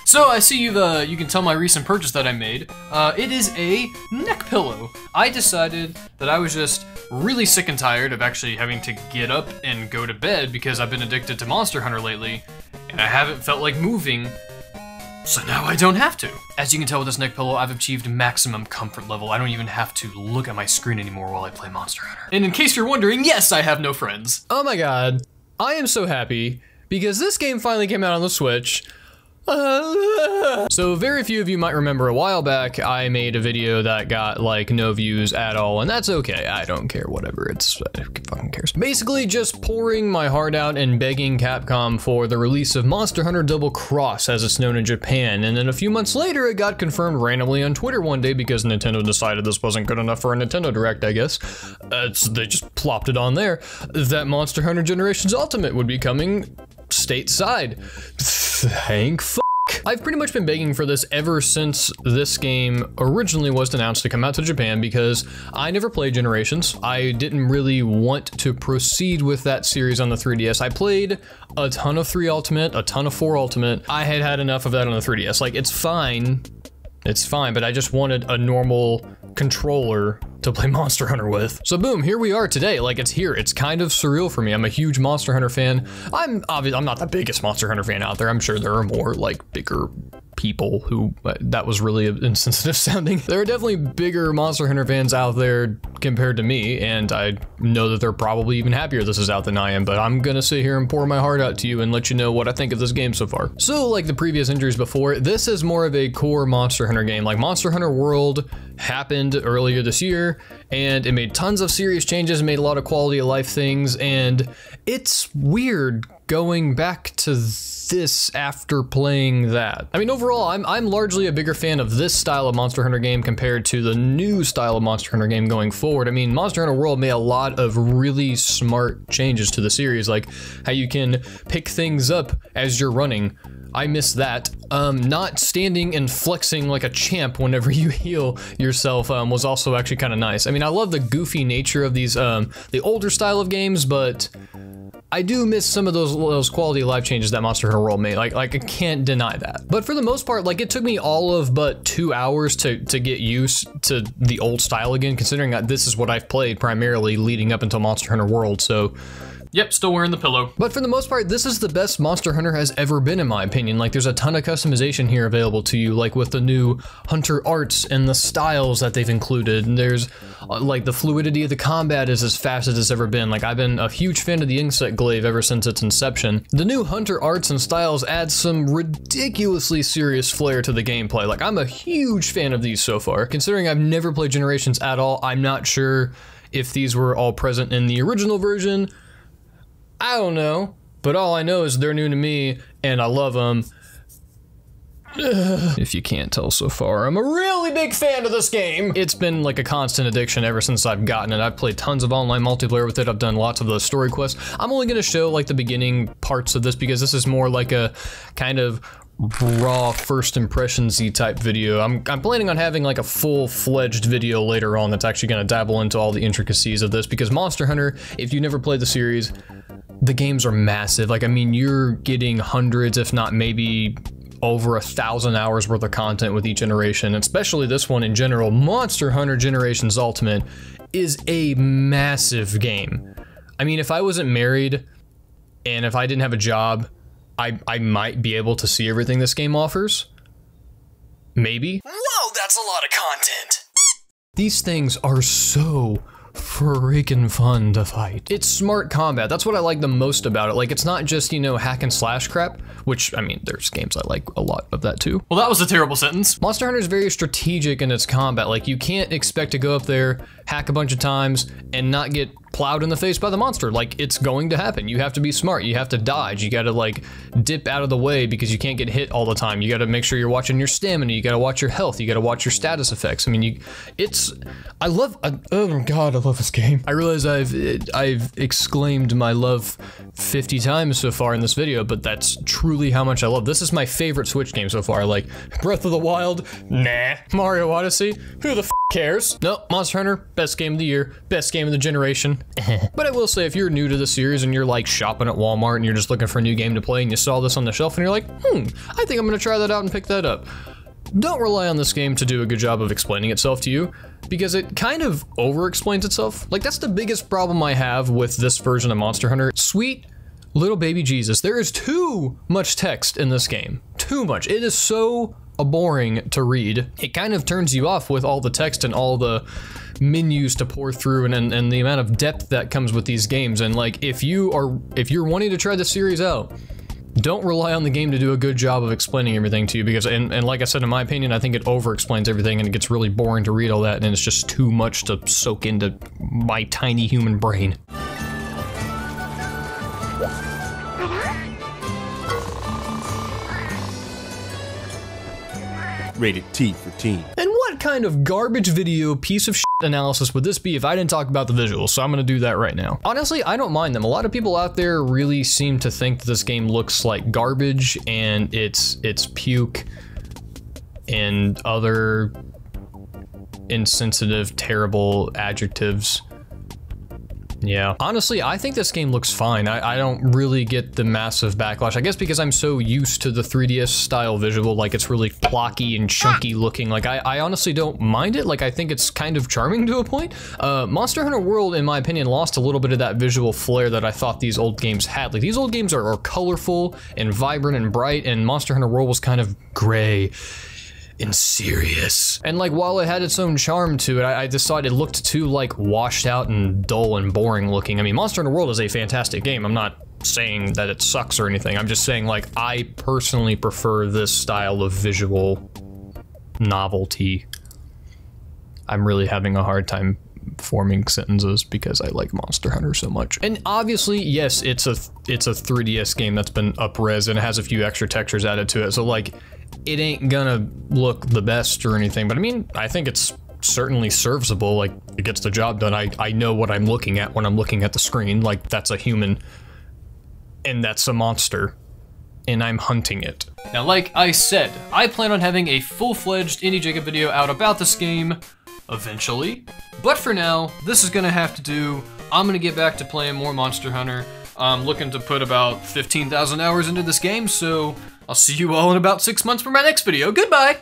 So I see you can tell my recent purchase that I made. It is a neck pillow. I decided that I was just really sick and tired of actually having to get up and go to bed because I've been addicted to Monster Hunter lately, and I haven't felt like moving, so now I don't have to. As you can tell with this neck pillow, I've achieved maximum comfort level. I don't even have to look at my screen anymore while I play Monster Hunter. And in case you're wondering, yes, I have no friends. Oh my god, I am so happy because this game finally came out on the Switch. So very few of you might remember a while back I made a video that got like no views at all, and that's okay. I don't care, whatever, it's who fucking cares. Basically just pouring my heart out and begging Capcom for the release of Monster Hunter Double Cross as it's known in Japan, and then a few months later it got confirmed randomly on Twitter one day because Nintendo decided this wasn't good enough for a Nintendo Direct, I guess. So they just plopped it on there that Monster Hunter Generations Ultimate would be coming stateside. Thank fuck. I've pretty much been begging for this ever since this game originally was announced to come out to Japan because I never played Generations. I didn't really want to proceed with that series on the 3DS. I played a ton of 3 Ultimate, a ton of 4 Ultimate. I had had enough of that on the 3DS. Like, it's fine, but I just wanted a normal controller to play Monster Hunter with. So boom, here we are today. Like, it's here. It's kind of surreal for me. I'm a huge Monster Hunter fan. I'm not the biggest Monster Hunter fan out there. I'm sure there are more like bigger people who, that was really insensitive sounding. There are definitely bigger Monster Hunter fans out there compared to me, and I know that they're probably even happier this is out than I am, but I'm gonna sit here and pour my heart out to you and let you know what I think of this game so far. So like the previous entries before, this is more of a core Monster Hunter game. Like Monster Hunter World happened earlier this year, and it made tons of serious changes, made a lot of quality of life things, and it's weird going back to this after playing that. I mean, overall, I'm largely a bigger fan of this style of Monster Hunter game compared to the new style of Monster Hunter game going forward. I mean, Monster Hunter World made a lot of really smart changes to the series, like how you can pick things up as you're running. I miss that. Not standing and flexing like a champ whenever you heal yourself was also actually kind of nice. I mean, I love the goofy nature of these, the older style of games, but I do miss some of those quality of life changes that Monster Hunter World made. Like I can't deny that. But for the most part, like it took me all of but 2 hours to get used to the old style again, considering that this is what I've played primarily leading up until Monster Hunter World, so. Yep, still wearing the pillow. But for the most part, this is the best Monster Hunter has ever been, in my opinion. Like, there's a ton of customization here available to you, like with the new Hunter arts and the styles that they've included. And there's, like, the fluidity of the combat is as fast as it's ever been. Like, I've been a huge fan of the Insect Glaive ever since its inception. The new Hunter arts and styles add some ridiculously serious flair to the gameplay. Like, I'm a huge fan of these so far. Considering I've never played Generations at all, I'm not sure if these were all present in the original version. I don't know, but all I know is they're new to me, and I love them. If you can't tell so far, I'm a really big fan of this game. It's been like a constant addiction ever since I've gotten it. I've played tons of online multiplayer with it. I've done lots of the story quests. I'm only gonna show like the beginning parts of this because this is more like a kind of raw first impressions-y type video. I'm planning on having like a full-fledged video later on that's actually gonna dabble into all the intricacies of this, because Monster Hunter, if you never played the series, the games are massive. Like, I mean, you're getting hundreds, if not maybe over 1,000 hours worth of content with each iteration, especially this one in general. Monster Hunter Generations Ultimate is a massive game. I mean, if I wasn't married and if I didn't have a job, I might be able to see everything this game offers. Maybe. Whoa, that's a lot of content. These things are so freaking fun to fight. It's smart combat. That's what I like the most about it. Like, it's not just, you know, hack and slash crap, which, I mean, there's games I like a lot of that too. Well, that was a terrible sentence. Monster Hunter is very strategic in its combat. Like, you can't expect to go up there, hack a bunch of times, and not get plowed in the face by the monster. Like, it's going to happen. You have to be smart. You have to dodge. You gotta, like, dip out of the way because you can't get hit all the time. You gotta make sure you're watching your stamina. You gotta watch your health. You gotta watch your status effects. I mean, oh my god, I love this game. I realize I've exclaimed my love 50 times so far in this video, but that's truly how much I love. This is my favorite Switch game so far. Like, Breath of the Wild? Nah. Mario Odyssey? Who the f cares? No, Monster Hunter, best game of the year, best game of the generation. But I will say, if you're new to the series and you're like shopping at Walmart and you're just looking for a new game to play and you saw this on the shelf and you're like, I think I'm gonna try that out and pick that up. Don't rely on this game to do a good job of explaining itself to you, because it kind of over-explains itself. Like, that's the biggest problem I have with this version of Monster Hunter. Sweet little baby Jesus, there is too much text in this game. Too much. It is so boring to read. It kind of turns you off with all the text and all the menus to pour through and the amount of depth that comes with these games. And like, if you're wanting to try the series out, don't rely on the game to do a good job of explaining everything to you, because, and like I said, in my opinion, I think it over-explains everything and it gets really boring to read all that, and it's just too much to soak into my tiny human brain. Rated T for teen. And what kind of garbage video piece of shit analysis would this be if I didn't talk about the visuals? So I'm gonna do that right now. Honestly, I don't mind them. A lot of people out there really seem to think that this game looks like garbage and it's puke and other insensitive, terrible adjectives. Yeah. Honestly, I think this game looks fine. I don't really get the massive backlash. I guess because I'm so used to the 3DS style visual, like it's really blocky and chunky looking. Like I honestly don't mind it. Like I think it's kind of charming to a point. Monster Hunter World, in my opinion, lost a little bit of that visual flair that I thought these old games had. Like these old games are colorful and vibrant and bright, and Monster Hunter World was kind of gray and serious. And like, while it had its own charm to it, I decided it looked too like washed out and dull and boring looking. I mean, Monster Hunter World is a fantastic game. I'm not saying that it sucks or anything. I'm just saying, like, I personally prefer this style of visual novelty. I'm really having a hard time forming sentences because I like Monster Hunter so much. And obviously, yes, it's a 3DS game that's been up-res and it has a few extra textures added to it. So like, it ain't gonna look the best or anything, but I mean, I think it's certainly serviceable. Like, it gets the job done. I know what I'm looking at when I'm looking at the screen. Like, that's a human and that's a monster and I'm hunting it. Now, like I said, I plan on having a full-fledged Indie Jacob video out about this game eventually, but for now, this is gonna have to do. I'm gonna get back to playing more Monster Hunter. I'm looking to put about 15,000 hours into this game, so I'll see you all in about 6 months for my next video. Goodbye!